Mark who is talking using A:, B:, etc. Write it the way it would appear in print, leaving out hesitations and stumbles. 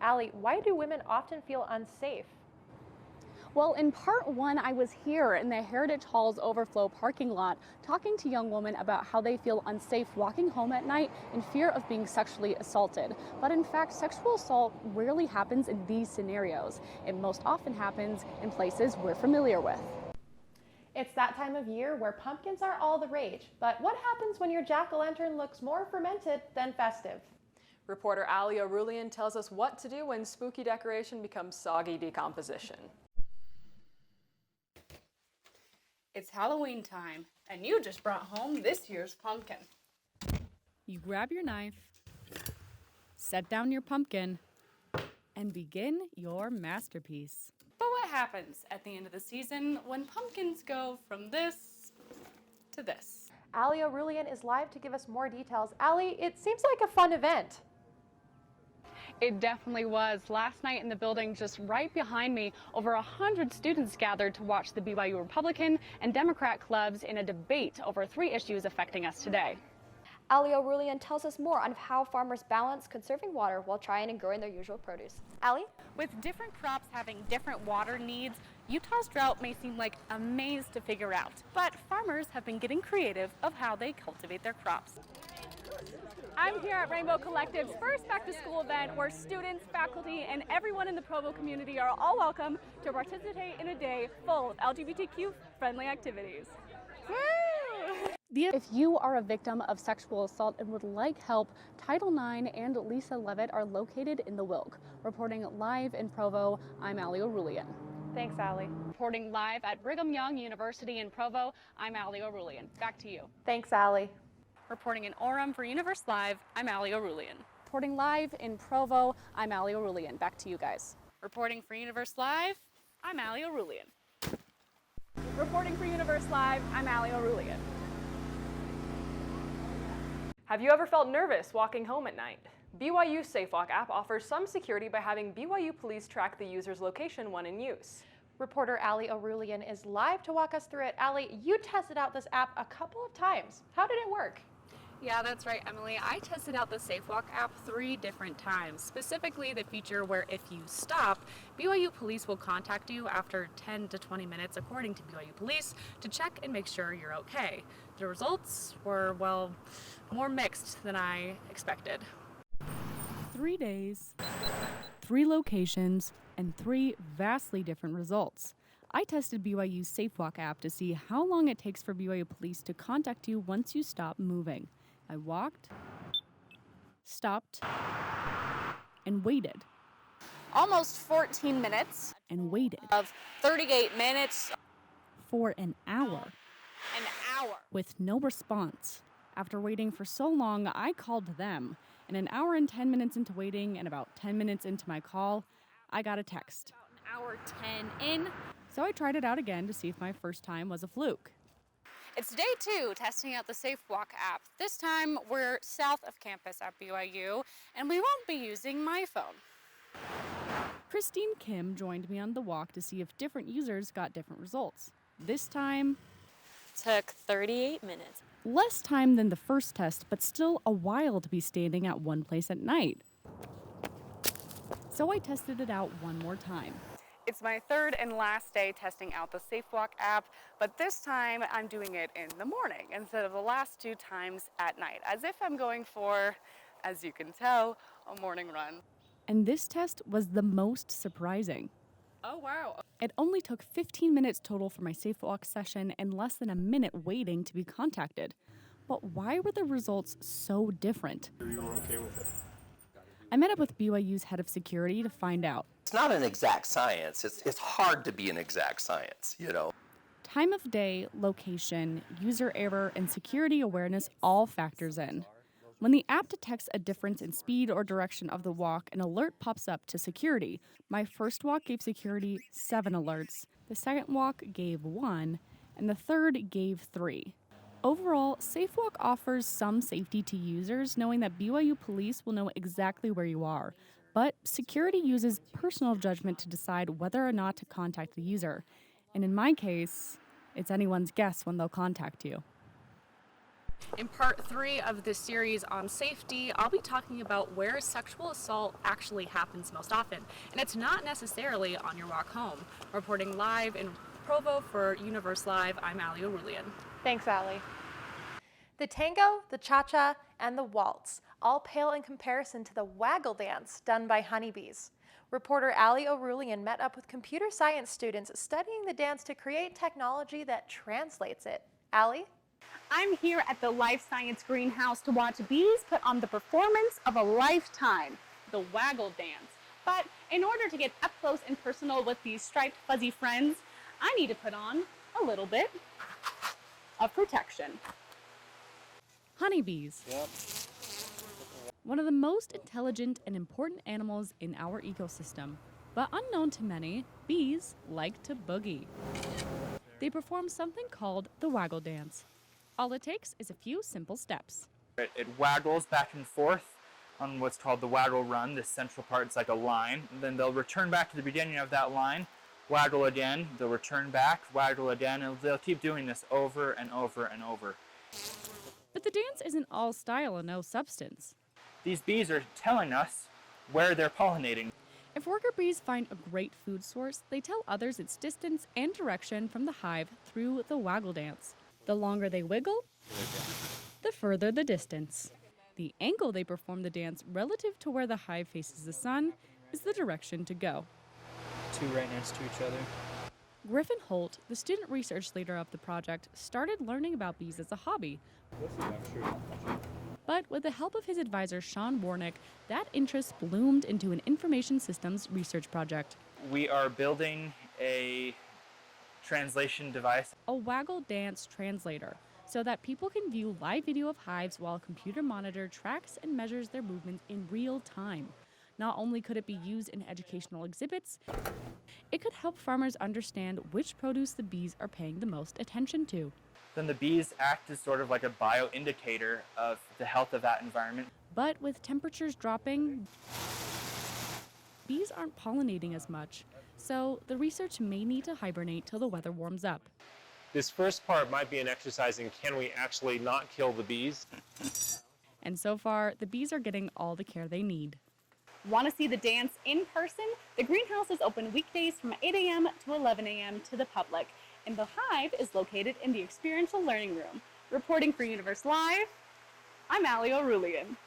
A: Allie, why do women often feel unsafe?
B: Well, in part one, I was here in the Heritage Hall's overflow parking lot talking to young women about how they feel unsafe walking home at night in fear of being sexually assaulted. But in fact, sexual assault rarely happens in these scenarios. It most often happens in places we're familiar with.
A: It's that time of year where pumpkins are all the rage. But what happens when your jack-o'-lantern looks more fermented than festive?
C: Reporter Allie O'Rulian tells us what to do when spooky decoration becomes soggy decomposition.
D: It's Halloween time, and you just brought home this year's pumpkin.
B: You grab your knife, set down your pumpkin, and begin your masterpiece.
D: But what happens at the end of the season when pumpkins go from this to this?
A: Allie O'Rulian is live to give us more details. Allie, it seems like a fun event.
B: It definitely was. Last night in the building just right behind me, over 100 students gathered to watch the BYU Republican and Democrat clubs in a debate over 3 issues affecting us today.
E: Allie O'Rulian tells us more on how farmers balance conserving water while trying and growing their usual produce. Allie?
B: With different crops having different water needs, Utah's drought may seem like a maze to figure out, but farmers have been getting creative of how they cultivate their crops. I'm here at Rainbow Collective's first back-to-school event where students, faculty, and everyone in the Provo community are all welcome to participate in a day full of LGBTQ-friendly activities. Woo! If you are a victim of sexual assault and would like help, Title IX and Lisa Levitt are located in the Wilk. Reporting live in Provo, I'm Allie O'Rulian.
A: Thanks, Allie.
B: Reporting live at Brigham Young University in Provo, I'm Allie O'Rulian. Back to you.
A: Thanks, Allie.
B: Reporting in Orem for Universe Live, I'm Allie O'Rulian. Reporting live in Provo, I'm Allie O'Rulian. Back to you guys. Reporting for Universe Live, I'm Allie O'Rulian. Reporting for Universe Live, I'm Allie O'Rulian.
C: Have you ever felt nervous walking home at night? BYU's SAFEWALK app offers some security by having BYU police track the user's location when in use.
A: Reporter Allie O'Rulian is live to walk us through it. Allie, you tested out this app a couple of times. How did it work?
D: Yeah, that's right, Emily. I tested out the SAFEWALK app 3 different times, specifically the feature where if you stop, BYU police will contact you after 10 to 20 minutes, according to BYU police, to check and make sure you're okay. The results were, well, more mixed than I expected.
B: 3 days, 3 locations, and 3 vastly different results. I tested BYU's SAFEWALK app to see how long it takes for BYU police to contact you once you stop moving. I walked, stopped, and waited.
D: Almost 14 minutes.
B: And waited.
D: Of 38 minutes.
B: For an hour.
D: An hour.
B: With no response. After waiting for so long, I called them. And an hour and 10 minutes into waiting and about 10 minutes into my call, I got a text.
D: About an hour 10 in.
B: So I tried it out again to see if my first time was a fluke.
D: It's day 2 testing out the SAFEWALK app. This time we're south of campus at BYU, and we won't be using my phone.
B: Christine Kim joined me on the walk to see if different users got different results. This time
F: took 38 minutes.
B: Less time than the first test, but still a while to be standing at one place at night. So I tested it out one more time.
D: It's my 3rd and last day testing out the SAFEWALK app, but this time I'm doing it in the morning instead of the last 2 times at night, as if I'm going for, as you can tell, a morning run.
B: And this test was the most surprising.
D: Oh, wow.
B: It only took 15 minutes total for my SAFEWALK session and less than a minute waiting to be contacted. But why were the results so different?
G: You were okay with it?
B: I met up with BYU's head of security to find out.
H: It's not an exact science. It's hard to be an exact science, you know.
B: Time of day, location, user error, and security awareness all factors in. When the app detects a difference in speed or direction of the walk, an alert pops up to security. My first walk gave security 7 alerts, the second walk gave 1, and the third gave 3. Overall, SAFEWALK offers some safety to users, knowing that BYU police will know exactly where you are. But security uses personal judgment to decide whether or not to contact the user. And in my case, it's anyone's guess when they'll contact you.
D: In part 3 of this series on safety, I'll be talking about where sexual assault actually happens most often, and it's not necessarily on your walk home. Reporting live in Provo for Universe Live, I'm Allie O'Rulian.
A: Thanks, Allie. The tango, the cha-cha, and the waltz all pale in comparison to the waggle dance done by honeybees. Reporter Allie O'Rulian met up with computer science students studying the dance to create technology that translates it. Allie?
B: I'm here at the Life Science Greenhouse to watch bees put on the performance of a lifetime, the waggle dance. But in order to get up close and personal with these striped fuzzy friends, I need to put on a little bit of protection. Honeybees.
G: Yep.
B: One of the most intelligent and important animals in our ecosystem. But unknown to many, bees like to boogie. They perform something called the waggle dance. All it takes is a few simple steps.
G: It waggles back and forth on what's called the waggle run. This central part's like a line. And then they'll return back to the beginning of that line, waggle again, they'll return back, waggle again, and they'll keep doing this over and over and over.
B: But the dance isn't all style and no substance.
G: These bees are telling us where they're pollinating.
B: If worker bees find a great food source, they tell others its distance and direction from the hive through the waggle dance. The longer they wiggle, the further the distance. The angle they perform the dance relative to where the hive faces the sun is the direction to go.
G: Two right next to each other.
B: Griffin Holt, the student research leader of the project, started learning about bees as a hobby. But with the help of his advisor, Sean Warnick, that interest bloomed into an information systems research project.
G: We are building a translation device.
B: A waggle dance translator, so that people can view live video of hives while a computer monitor tracks and measures their movements in real time. Not only could it be used in educational exhibits, it could help farmers understand which produce the bees are paying the most attention to.
G: Then the bees act as sort of like a bioindicator of the health of that environment.
B: But with temperatures dropping, bees aren't pollinating as much, so the research may need to hibernate till the weather warms up.
I: This first part might be an exercise in can we actually not kill the bees?
B: And so far, the bees are getting all the care they need.
J: Want to see the dance in person? The greenhouse is open weekdays from 8 a.m. to 11 a.m. to the public, and the hive is located in the experiential learning room. Reporting for Universe Live, I'm Allie O'Rulian.